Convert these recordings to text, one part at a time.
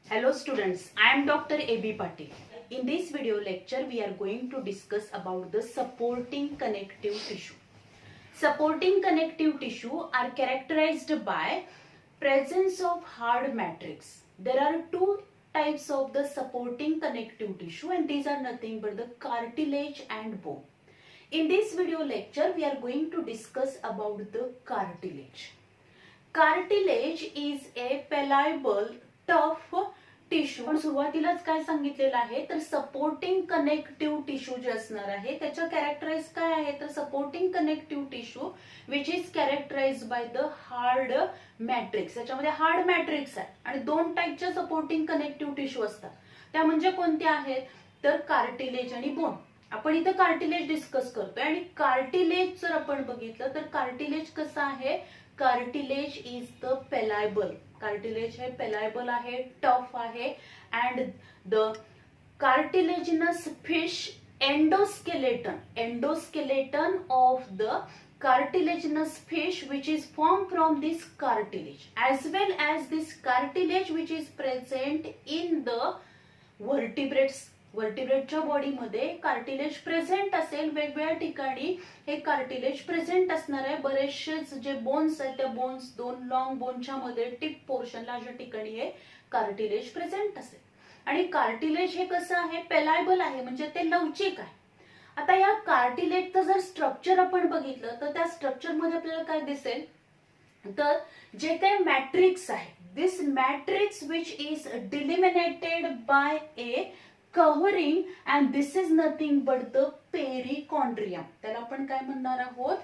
Hello students, I am Dr. A.B. Patil. In this video lecture, we are going to discuss about the supporting connective tissue. Supporting connective tissue are characterized by presence of hard matrix. There are two types of the supporting connective tissue and these are nothing but the cartilage and bone. In this video lecture, we are going to discuss about the cartilage. Cartilage is a malleable, tough tissue. पण सुरुवातीलाच काय सांगितलेलं आहे तर supporting connective tissue जे असणार आहे त्याचं कॅरेक्टराइज काय आहे तर supporting connective tissue which is characterise by the hard matrix. याच्यामध्ये हार्ड मॅट्रिक्स आहे आणि दोन टाईपच्या सपोर्टिंग कनेक्टिव्ह टिश्यू असतात. त्या म्हणजे कोणत्या आहेत तर कार्टिलेज आणि बोन. आपण इथं कार्टिलेज डिस्कस करतोय आणि कार्टिलेज जर आपण बघितलं तर कार्टिलेज कसं आहे कार्टिलेज इज द पेलायबल. कार्टिलेज हे पेलायबल आहे, टफ आहे and the cartilaginous fish endoskeleton of the cartilaginous fish which is formed from this cartilage as well as this cartilage which is present in the vertebrates. वर्टिब्रेटच्या बॉडीमध्ये cartilage present असेल. वेगवेगळ्या ठिकाणी हे cartilage present असणार आहे. बरेचसेच जे bones आहेत त्या बोन्स दोन लॉंग बोनच्या मध्ये टिप पोर्शनला अशा ठिकाणी हे कार्टिलेज प्रेझेंट असेल. आणि कार्टिलेज हे कसं आहे पेलायबल आहे म्हणजे ते लवचिक आहे. आता या कार्टिलेजचं जर स्ट्रक्चर आपण बघितलं तर त्या स्ट्रक्चर मध्ये आपल्याला काय दिसेल तर जे काही मॅट्रिक्स आहे this matrix which is delineated by a covering and this is nothing but the perichondrium. त्याला आपण काय म्हणणार आहोत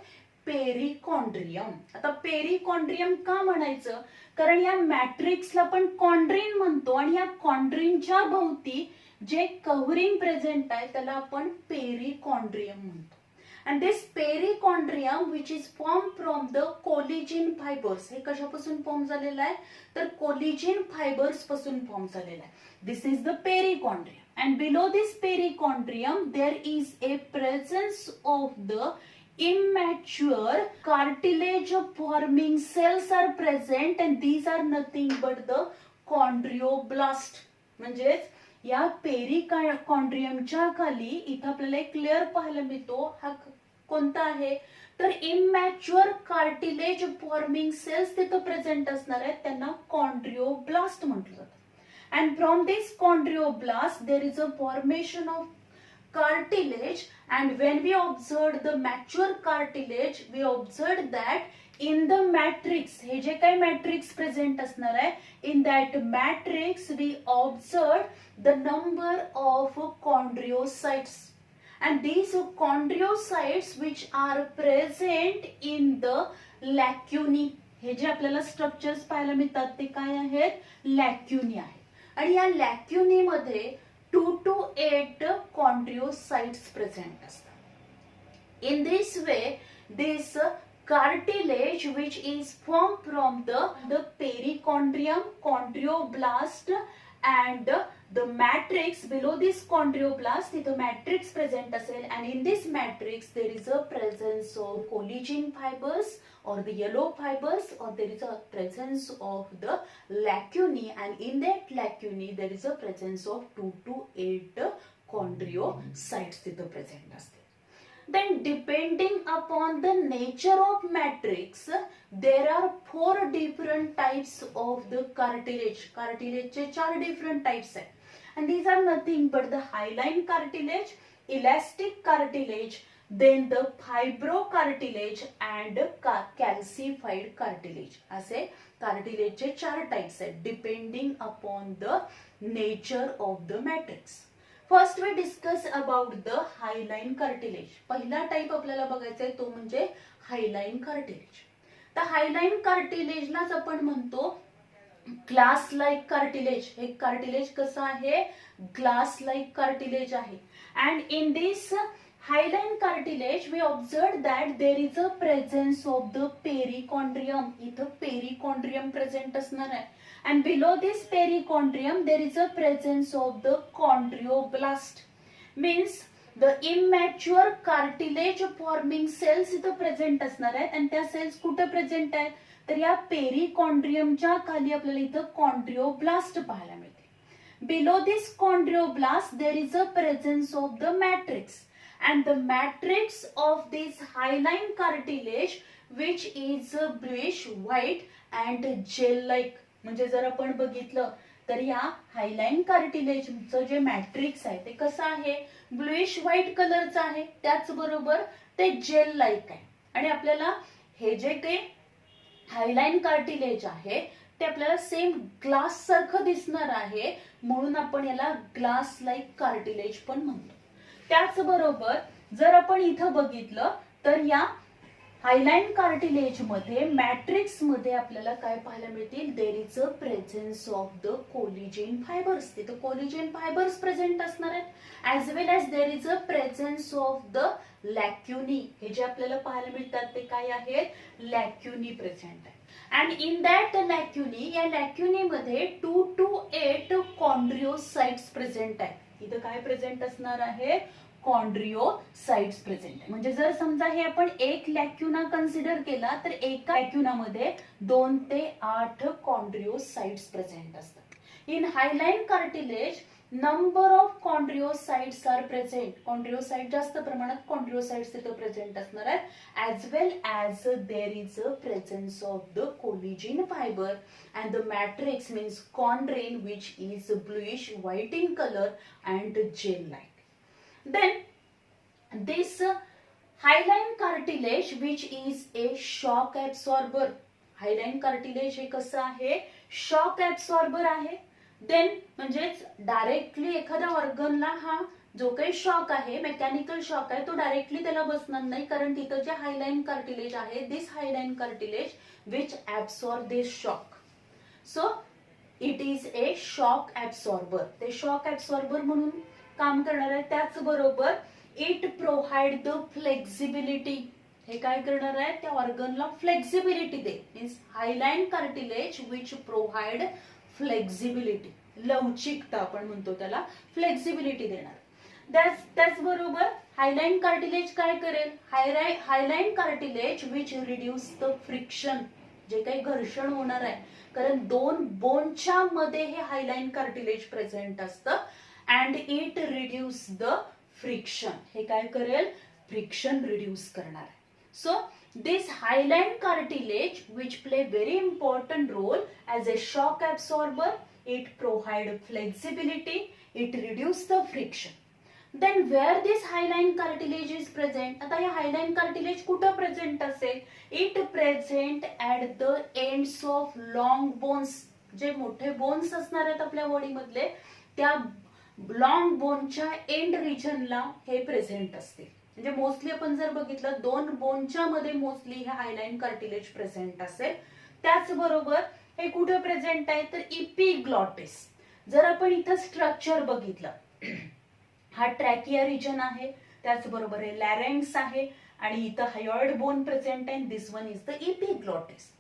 पेरिकॉन्ड्रियम. आता पेरिकॉन्ड्रियम का म्हणायचं कारण या मॅट्रिक्सला आपण कॉन्ड्रिन म्हणतो आणि या कॉन्ड्रिनच्या भोवती जे कव्हरिंग प्रेझेंट आहे त्याला आपण पेरिकॉन्ड्रियम म्हणतो. And this perichondrium which is formed from the collagen fibers. हे कशापासून फॉर्म झालेला आहे तर कोलिजिन फायबर्स पासून फॉर्म झालेला आहे. This is the perichondrium. And below this perichondrium there is a presence of the immature cartilage forming cells are present and these are nothing but the chondroblast. म्हणजेच या पेरिकॉन्ड्रियमच्या खाली इथं आपल्याला एक लेअर पाहायला मिळतो. हा कोणता आहे तर इमॅच्युअर कार्टिलेज फॉर्मिंग सेल्स तिथं प्रेझेंट असणार आहेत त्यांना कॉन्ड्रिओब्लास्ट म्हटलं जातं. And from this chondroblast there is a formation of cartilage and when we observed the mature cartilage we observed that in the matrix हे जे काही मॅट्रिक्स प्रेझेंट असणार आहे in that matrix we observed the number of chondriocytes and these chondriocytes which are present in the lacunae. हे जे आपल्याला structures पाहायला मिळतात ते काय आहेत लॅक्युनी आहेत आणि या लॅक्युनी मध्ये 2 to 8 chondriocytes present असतात. In this way, this cartilage which is formed from the perichondrium, chondroblast and the matrix below this chondroblast the matrix present असेल and in this matrix there is a presence of collagen fibers or the yellow fibers or there is a presence of the lacunae and in that lacunae there is a presence of 2 to 8 chondriocytes तिथं present असते. Then depending upon the nature of matrix there are 4 different types of the cartilage. Cartilage चे 4 different types आहेत and these are nothing but the hyaline cartilage, elastic cartilage, then the fibrocartilage and calcified cartilage. असे cartilage चे 4 types आहेत depending upon the nature of the matrix. First we discuss about the hyaline cartilage. पहिला type आपल्याला बघायचा आहे तो म्हणजे hyaline cartilage. तर hyaline cartilage लाच आपण म्हणतो ग्लास लाईक कार्टिलेज. हे कार्टिलेज कसं आहे ग्लास लाईक कार्टिलेज आहे and in this hyaline cartilage we observed that there is a presence of the perichondrium. इथं perichondrium present असणार आहे and below this perichondrium there is a presence of the chondroblast. Means the immature cartilage forming cells इथं present असणार आहेत आणि त्या cells कुठे present आहेत तर या पेरिकॉन्ड्रियमच्या खाली आपल्याला इथं कॉन्ड्रिओब्लास्ट पाहायला मिळते. Below this chondroblast there is a presence of the matrix, and the matrix of this hyaline cartilage which is bluish white and gel like. म्हणजे जर आपण बघितलं तर या हायलाइन कार्टिलेजचं जे मॅट्रिक्स आहे ते कसं आहे, ब्लूइश व्हाईट कलरचं आहे, त्याचबरोबर ते जेल लाईक आहे. आणि आपल्याला हे जे काही हायलाइन कार्टिलेज आहे ते आपल्याला सेम ग्लास सारखं दिसणार आहे, म्हणून आपण याला ग्लास लाईक कार्टिलेज पण म्हणतो. त्याचबरोबर जर आपण इथं बघितलं तर या हायलाइन कार्टिलेज मध्ये मॅट्रिक्स मध्ये आपल्याला काय पाहायला मिळतील, there is a presence of the collagen fibres. तिथं कोलिजेन फायबर्स प्रेझेंट असणार आहेत, as well as there is a presence of the lacunae. हे जे आपल्याला पाहायला मिळतात ते काय आहेत, लॅक्युनी प्रेझेंट आहे. अँड इन दॅट लॅक्युनी, या लॅक्युनी मध्ये 2 to 8 कॉन्ड्रिओसाइट्स प्रेझेंट आहेत. इथं काय प्रेझेंट असणार आहे, कॉन्ड्रिओसाइट्स प्रेझेंट आहे. म्हणजे जर समजा हे आपण एक लॅक्युना कन्सिडर केला तर एका लॅक्युनामध्ये 2 ते 8 कॉन्ड्रिओसाइट्स प्रेझेंट असतात. In hyaline cartilage number of chondrocytes are present. Chondrocyte जास्त प्रमाणात कॉन्ड्रिओसाइट्स तिथे प्रेझेंट असणार आहेत, as well as there is a presence of the collagen fibre and the matrix means chondrin which is bluish white in colour and gel like. Then this hyaline cartilage which is a shock absorber. Hyaline cartilage हे कसं आहे, shock absorber आहे. Then म्हणजेच directly एखाद्या ऑर्गनला हा जो काही shock आहे, मेकॅनिकल शॉक आहे, तो डायरेक्टली त्याला बसणार नाही, कारण तिथं जे हायलाइन कार्टिलेज आहे, this hyaline cartilage which absorb this shock. So it is a shock absorber. ते शॉक ऍब्सॉर्बर म्हणून काम करणार आहे. त्याचबरोबर इट प्रोव्हाइड द फ्लेक्झिबिलिटी. हे काय करणार आहे, त्या ऑर्गनला फ्लेक्झिबिलिटी दे. Means hyaline cartilage which provide flexibility, लवचिकता आपण म्हणतो त्याला, फ्लेक्झिबिलिटी देणार. त्याचबरोबर हायलाइन कार्टिलेज काय करेल, hyaline cartilage which reduce the friction. जे काही घर्षण होणार आहे, कारण दोन बोनच्या मध्ये हे हायलाइन कार्टिलेज प्रेझेंट असतं, and it reduce the friction. हे काय करेल, फ्रिक्शन रिड्यूस करणार आहे. So this hyaline cartilage which play very important role as a shock absorber. It provide flexibility, it reduce the friction. Then where this hyaline cartilage is present. आता हे hyaline cartilage कुठं present असेल, it present at the ends of long bones. जे मोठे bones असणार आहेत आपल्या body मधले, त्या लॉंग बोनच्या एंड रिजनला हे प्रेझेंट असते. म्हणजे मोस्टली आपण जर बघितलं 2 बोनच्या मध्ये मोस्टली हे हायलाइन कार्टिलेज प्रेझेंट असेल. त्याचबरोबर हे कुठे प्रेझेंट आहे तर इपिग्लॉटिस. जर आपण इथं स्ट्रक्चर बघितलं, हा ट्रॅकिया रिजन आहे, त्याचबरोबर हे लॅरेंक्स आहे, आणि इथं हायोइड बोन प्रेझेंट आहे. This one is the epiglottis.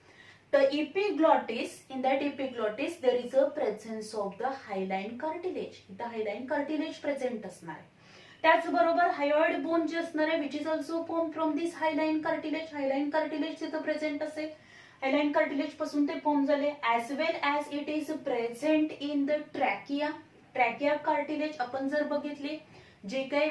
The epiglottis, in that epiglottis there is a presence of the hyaline cartilage. इथं हायलाइन कार्टिलेज प्रेझेंट असणार आहे. त्याचबरोबर हायोइड बोन जे असणार आहे which is also form from this hyaline cartilage. Hyaline cartilage तिथं present असेल, hyaline cartilage पासून ते फॉर्म झाले. As well as it is present in the trachea. Trachea cartilage आपण जर बघितली, जे काही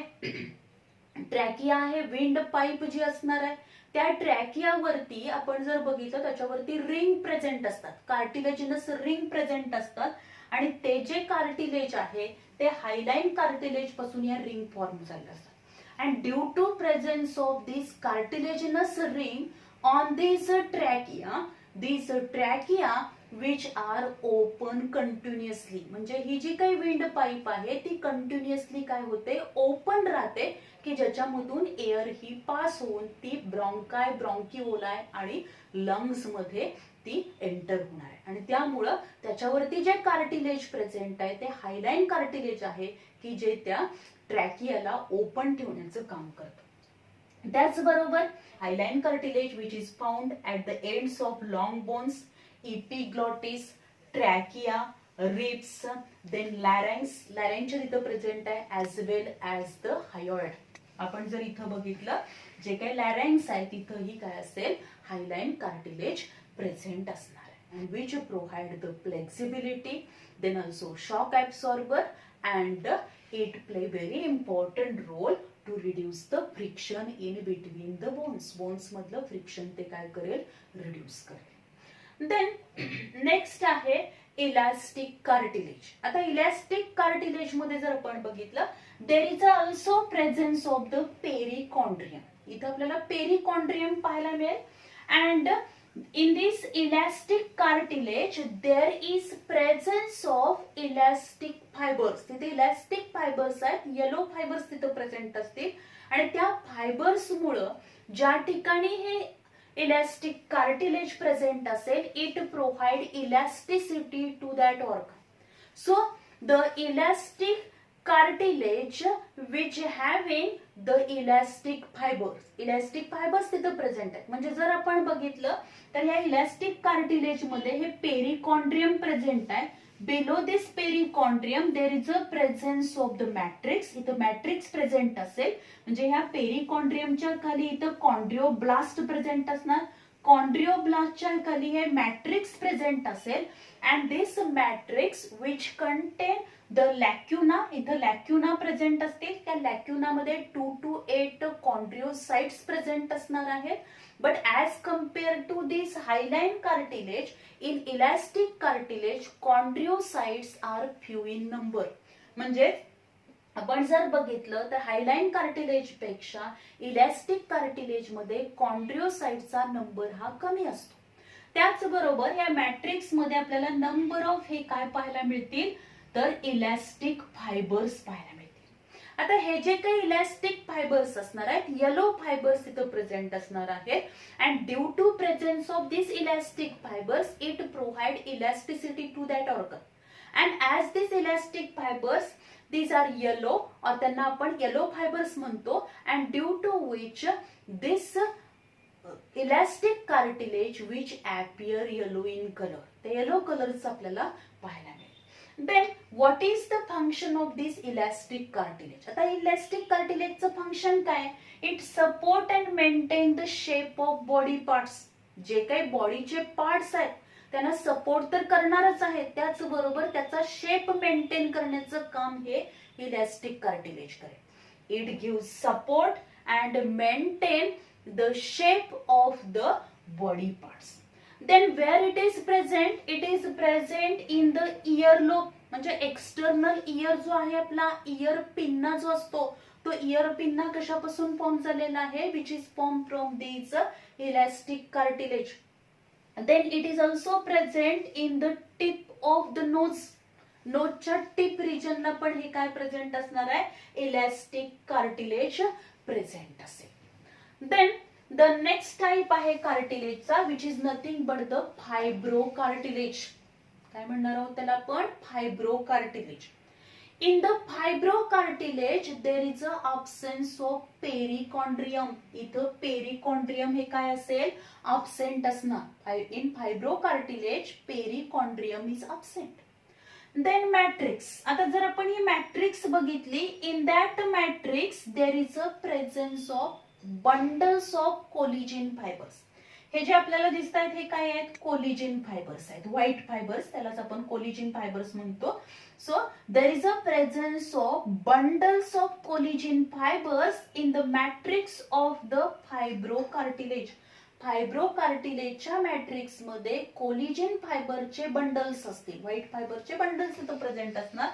ट्रॅकिया आहे, विंड पाईप जी असणार आहे, त्या ट्रॅकियावरती आपण जर बघितलं त्याच्यावरती रिंग प्रेझेंट असतात, कार्टिलेजिनस रिंग प्रेझेंट असतात, आणि ते जे कार्टिलेज आहे ते हायलाइन कार्टिलेज पासून या रिंग फॉर्म झाले असतात. And due to presence of this cartilaginous ring on this trachea which are open continuously. म्हणजे ही जी काही विंड पाईप आहे ती कंटिन्युअसली काय होते, ओपन राहते, की ज्याच्यामधून एअर ही पास होऊन ती ब्रॉन्किओलाय आणि लंग्स मध्ये ती एंटर होणार आहे. आणि त्यामुळं त्याच्यावरती जे कार्टिलेज प्रेझेंट आहे ते हायलाइन कार्टिलेज आहे, की जे त्या ट्रॅकियाला ओपन ठेवण्याचं काम करतं. त्याचबरोबर hyaline cartilage which is found at the ends of long bones, epiglottis, trachea, ribs, then larynx. लॅरेंक्सच्या तिथं प्रेझेंट आहे, as well as the hyoid. आपण जर इथं बघितलं जे काही लॅरेंक्स आहे तिथंही काय असेल, हायलाइन कार्टिलेज प्रेझेंट असणार आहे. and which provide the flexibility, then also shock absorber, and it play very important role to reduce the friction in between the bones मधलं फ्रिक्शन ते काय करेल, रिड्यूस करेल. देन नेक्स्ट आहे इलास्टिक कार्टिलेज. आता elastic cartilage मध्ये जर आपण बघितलं, there is also presence of the perichondrium. इथं आपल्याला पेरिकॉन्ड्रियम पाहायला मिळेल. And in this elastic cartilage there is presence of elastic fibers. तिथे इलास्टिक फायबर्स आहेत, येलो फायबर्स तिथे प्रेझेंट असतील आणि त्या फायबर्स मुळे ज्या ठिकाणी हे इलास्टिक कार्टिलेज प्रेझेंट असेल, it provide elasticity to that organ. So the elastic cartilage which having the elastic fibers तिथं प्रेझेंट आहेत. म्हणजे जर आपण बघितलं तर या इलास्टिक कार्टिलेज मध्ये हे पेरिकॉन्ड्रियम प्रेझेंट आहे. Below this perichondrium there is a presence of the matrix. इथं मॅट्रिक्स प्रेझेंट असेल, म्हणजे ह्या पेरिकॉन्ड्रियमच्या खाली इथं कॉन्ड्रिओब्लास्ट प्रेझेंट असणार. कॉन्ड्रिओब्लास्टच्या खाली हे मॅट्रिक्स प्रेझेंट असेल. And this matrix which contain the lacuna, इथं लॅक्युना प्रेझेंट असतील. त्या लॅक्युना मध्ये 2 to 8 कॉन्ड्रिओसाइट्स प्रेझेंट असणार आहेत. But as compare to this hyaline cartilage, in elastic cartilage chondrocytes are few in number. म्हणजे आपण जर बघितलं तर हायलाइन कार्टिलेज पेक्षा इलास्टिक कार्टिलेज मध्ये कॉन्ड्रिओसाइटचा नंबर हा कमी असतो. त्याचबरोबर या मॅट्रिक्स मध्ये आपल्याला नंबर ऑफ हे काय पाहायला मिळतील, तर इलास्टिक फायबर्स पाहायला मिळतील. आता हे जे काही इलास्टिक फायबर्स असणार आहेत, येलो फायबर्स इथं प्रेझेंट असणार आहेत. And due to presence of this elastic fibers it provide elasticity to that organ. And as this elastic fibers these are yellow, और त्यांना आपण येलो फायबर्स म्हणतो. And due to which this elastic cartilage which appear yellow in color, ते yellow कलरच आपल्याला पाहायला मिळेल. Then what is the function of this elastic cartilage. आता इलास्टिक कार्टिलेजचं फंक्शन काय, it support and maintain the shape of body parts. जे काही बॉडीचे पार्ट्स आहेत त्यांना सपोर्ट तर करणारच आहे, त्याचबरोबर त्याचा शेप मेंटेन करण्याचं काम हे इलास्टिक कार्टिलेज करेल. It gives support and maintain the shape of the body parts. Then where it is present in the earlobe. म्हणजे एक्सटर्नल इयर जो आहे आपला, इयर पिन्ना जो असतो, तो इयर पिन्ना कशापासून फॉर्म झालेला आहे, which is form from this elastic cartilage. Then it is also present in the tip of the nose. नोजच्या टिप रिजनला पण हे काय प्रेझेंट असणार आहे, इलास्टिक कार्टिलेज प्रेझेंट असेल. देन द नेक्स्ट टाइप आहे कार्टिलेजचा, which is nothing but the fibro cartilage. काय म्हणणार आहोत त्याला आपण, fibro cartilage. In the fibrocartilage there is a absence of perichondrium. इथं पेरिकॉन्ड्रियम हे काय असेल, absent असणार. In fibrocartilage perichondrium is absent. Then matrix. आता जर आपण ही मॅट्रिक्स बघितली, in that matrix there is a presence of bundles of collagen fibers. हे जे आपल्याला दिसत आहेत हे काय आहेत, कोलिजिन फायबर्स आहेत, व्हाईट फायबर्स, त्यालाच आपण कोलिजिन फायबर्स म्हणतो. So there is a presence of bundles of collagen fibres in the matrix of the fibrocartilage. फायब्रोकार्टिलेजच्या मॅट्रिक्स मध्ये कोलिजिन फायबरचे बंडल्स असतील, व्हाईट फायबरचे बंडल्स इथं प्रेझेंट असणार.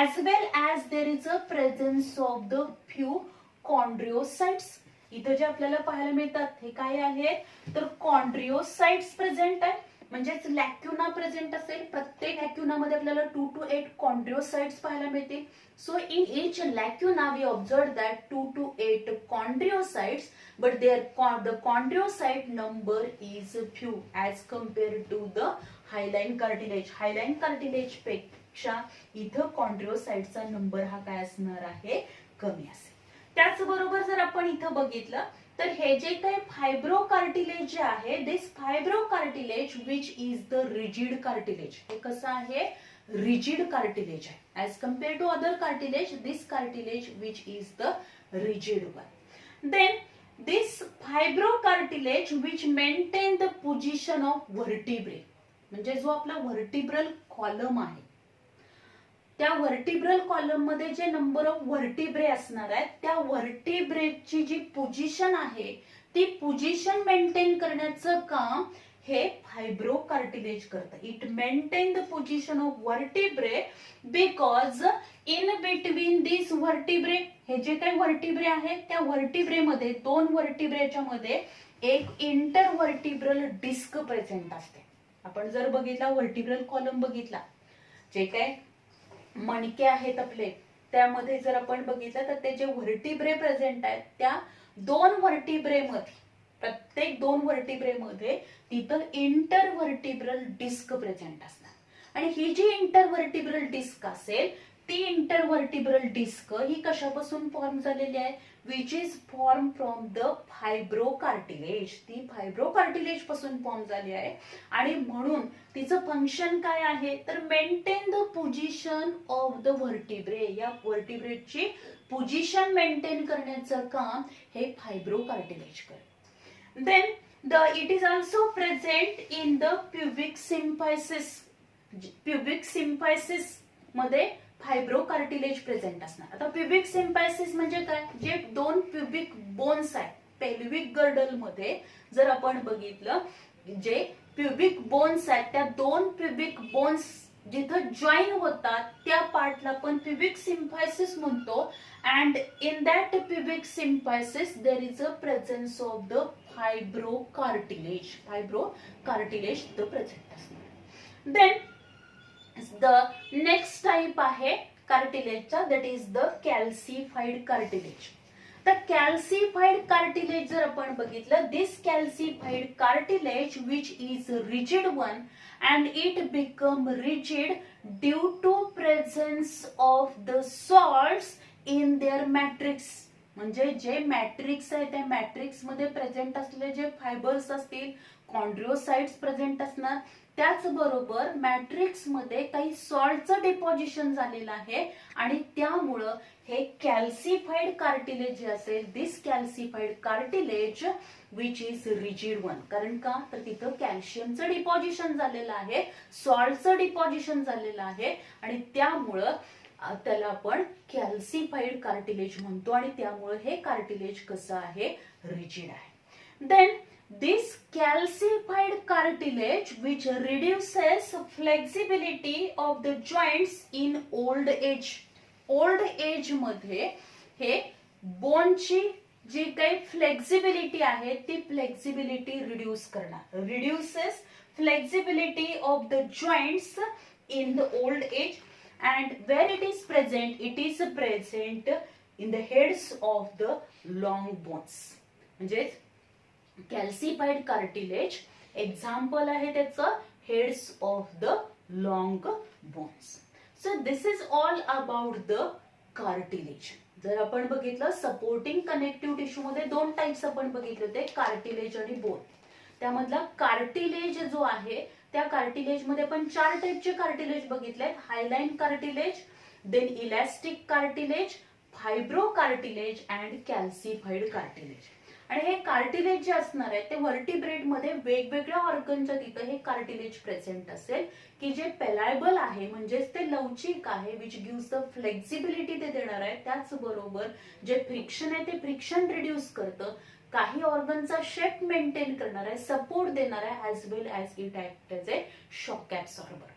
As well as there is a presence of the few chondrocytes. इथं जे आपल्याला पाहायला मिळतात हे काय आहेत, तर कॉन्ड्रिओसाइट्स प्रेझेंट आहे. म्हणजेच लॅक्युना प्रेझेंट असेल, प्रत्येक लॅक्युनामध्ये आपल्याला 2 to 8 कॉन्ड्रिओसाइट्स पाहायला मिळतील. So in each lacuna we observe that 2 to 8 chondrocytes, but the chondrocyte number is few as compare to the hyaline cartilage. Hyaline cartilage पेक्षा इथं कॉन्ड्रिओसाइटचा नंबर हा काय असणार आहे, कमी असेल. त्याचबरोबर जर आपण इथं बघितलं तर हे जे काही फायब्रोकार्टिलेज जे आहे, this fibrocartilage which is the rigid cartilage. हे कसं आहे, रिजिड कार्टिलेज आहे. As compare to other cartilage, this cartilage which is the rigid one. Then this fibrocartilage which maintain the position of vertebrae. म्हणजे जो आपला व्हर्टिब्रल column आहे, त्या व्हर्टिब्रल column मध्ये जे नंबर ऑफ व्हर्टिब्रे असणार आहेत, त्या व्हर्टिब्रेची जी पोझिशन आहे ती पोझिशन मेंटेन करण्याचं काम हे फायब्रोकार्टिलेज करतं. It maintain the position of vertebrae because in between this vertebrae, हे जे काही व्हर्टिब्रे आहे त्या व्हर्टिब्रे मध्ये, दोन व्हर्टिब्रेच्या मध्ये एक इंटर व्हर्टिब्रल डिस्क प्रेझेंट असते. आपण जर बघितला व्हर्टिब्रल कॉलम बघितला, जे काय मणके आहेत आपले, त्यामध्ये जर आपण बघितलं तर ते जे व्हर्टिब्रे प्रेझेंट आहेत त्या दोन व्हर्टिब्रे मध्ये, प्रत्येक दोन व्हर्टिब्रे मध्ये तिथं इंटर व्हर्टिब्रल डिस्क प्रेझेंट असणार. आणि ही जी इंटर व्हर्टिब्रल डिस्क असेल, ती इंटर व्हर्टिब्रल डिस्क ही कशापासून फॉर्म झालेली आहे, which is form from the fibrocartilage. ती फायब्रोकार्टिलेज पासून फॉर्म झाली आहे आणि म्हणून तिचं फंक्शन काय आहे तर maintain the position of the vertebrae. या व्हर्टिब्रेची पोझिशन मेंटेन करण्याचं काम हे फायब्रोकार्टिलेज करते. Then it is also present in the pubic symphysis. Pubic symphysis मध्ये फायब्रोकार्टिलेज प्रेझेंट असणार. आता प्युबिक सिम्फायसिस म्हणजे काय, जे दोन प्युबिक बोन्स आहेत पेल्विक गर्डल मध्ये, जर आपण बघितलं जे प्युबिक बोन्स आहेत त्या दोन प्युबिक बोन्स जिथं जॉईन होतात त्या पार्टला आपण प्युबिक सिम्फायसिस म्हणतो. And in that pubic symphysis there is a presence of the fibrocartilage. Fibrocartilage the present असणार. देन the next type आहे कार्टिलेजचा, that is the calcified cartilage. The calcified cartilage जर आपण बघितलं, this calcified cartilage which is rigid one and it become rigid due to presence of the salts in their matrix. म्हणजे जे matrix आहे त्या matrix मध्ये present असलेले जे फायबर्स असतील, कॉन्ड्रिओसाइट्स प्रेझेंट असणार, त्याचबरोबर मॅट्रिक्स मध्ये काही सॉल्टचं डिपॉझिशन झालेलं आहे आणि त्यामुळं हे कॅल्सिफाईड कार्टिलेज जे असेल, this calcified cartilage which is rigid one. कारण का तर तिथं कॅल्शियमचं डिपॉझिशन झालेलं आहे, सॉल्टचं डिपॉझिशन झालेलं आहे आणि त्यामुळं त्याला आपण कॅल्सिफाईड कार्टिलेज म्हणतो आणि त्यामुळे हे कार्टिलेज कसं आहे, रिजिड आहे. Then this calcified cartilage which reduces flexibility of the joints in old age. old age मध्ये हे बोनची जी काही फ्लेक्झिबिलिटी आहे ती फ्लेक्झिबिलिटी रिड्यूस करणार. reduces flexibility of the joints in the old age and where it is present, it is present in the heads of the long bones. म्हणजे कॅल्सिफाईड cartilage example आहे त्याचं heads of the long bones. So this is all about the cartilage. जर आपण बघितलं supporting connective tissue मध्ये दोन types आपण बघितले होते, कार्टिलेज आणि बोन. त्यामधला कार्टिलेज जो आहे त्या कार्टिलेज मध्ये आपण चार टाइपचे कार्टिलेज बघितले, hyaline cartilage, then elastic cartilage, fibrocartilage and calcified cartilage. आणि हे कार्टिलेज जे असणार आहे ते व्हर्टिब्रेट मध्ये वेगवेगळ्या ऑर्गनच्या तिथं हे कार्टिलेज प्रेझेंट असेल की जे पेलायबल आहे, म्हणजेच ते लवचिक आहे, विच गिव्स द फ्लेक्झिबिलिटी ते देणार आहे. त्याचबरोबर जे फ्रिक्शन आहे ते फ्रिक्शन रिड्यूस करतं, काही ऑर्गनचा शेप मेंटेन करणार आहे, सपोर्ट देणार आहे, as well as it act as a shock absorber.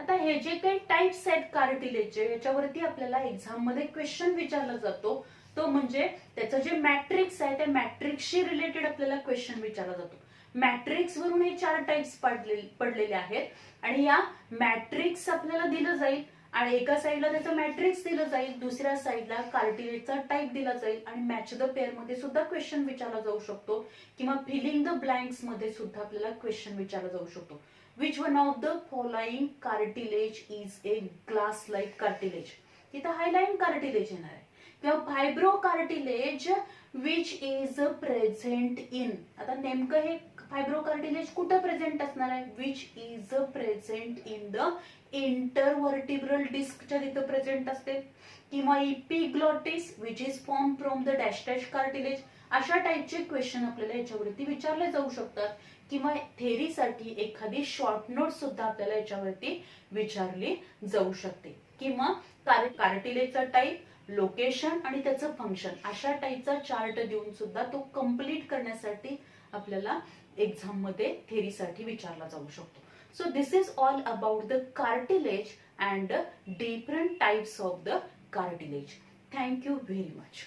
आता हे जे काही टाइप्स आहेत कार्टिलेजचे याच्यावरती आपल्याला एक्झाम मध्ये क्वेश्चन विचारला जातो, तो म्हणजे त्याचं जे मॅट्रिक्स आहे त्या मॅट्रिक्सशी रिलेटेड आपल्याला क्वेश्चन विचारला जातो. मॅट्रिक्स वरून हे चार टाइप्स पडलेले आहेत आणि या मॅट्रिक्स आपल्याला दिलं जाईल आणि एका साईडला त्याचं मॅट्रिक्स दिलं जाईल, दुसऱ्या साईडला कार्टिलेजचा टाइप दिला जाईल आणि मॅच द पेअर मध्ये सुद्धा क्वेश्चन विचारला जाऊ शकतो किंवा फिलिंग द ब्लँक्स मध्ये सुद्धा आपल्याला क्वेश्चन विचारला जाऊ शकतो. Which one of the following cartilage is a glass like cartilage. तिथं हायलाइन कार्टिलेज येणार आहे किंवा fibrocartilage which is present in. आता नेमकं हे फायब्रोकार्टिलेज कुठं प्रेझेंट असणार आहे, which is present in the intervertebral डिस्कच्या तिथं प्रेझेंट असते, किंवा epiglottis which is form from the dash dash cartilage. अशा टाईपचे क्वेश्चन आपल्याला याच्यावरती विचारले जाऊ शकतात, किंवा थेरीसाठी एखादी शॉर्ट नोट सुद्धा आपल्याला याच्यावरती विचारली जाऊ शकते, किंवा कार्टिलेजचा टाईप, लोकेशन आणि त्याचं फंक्शन अशा टाईपचा चार्ट देऊन सुद्धा तो कम्प्लीट करण्यासाठी आपल्याला एक्झाम मध्ये थेरीसाठी विचारला जाऊ शकतो. So this is all about the cartilage and different types of the cartilage. Thank you very much.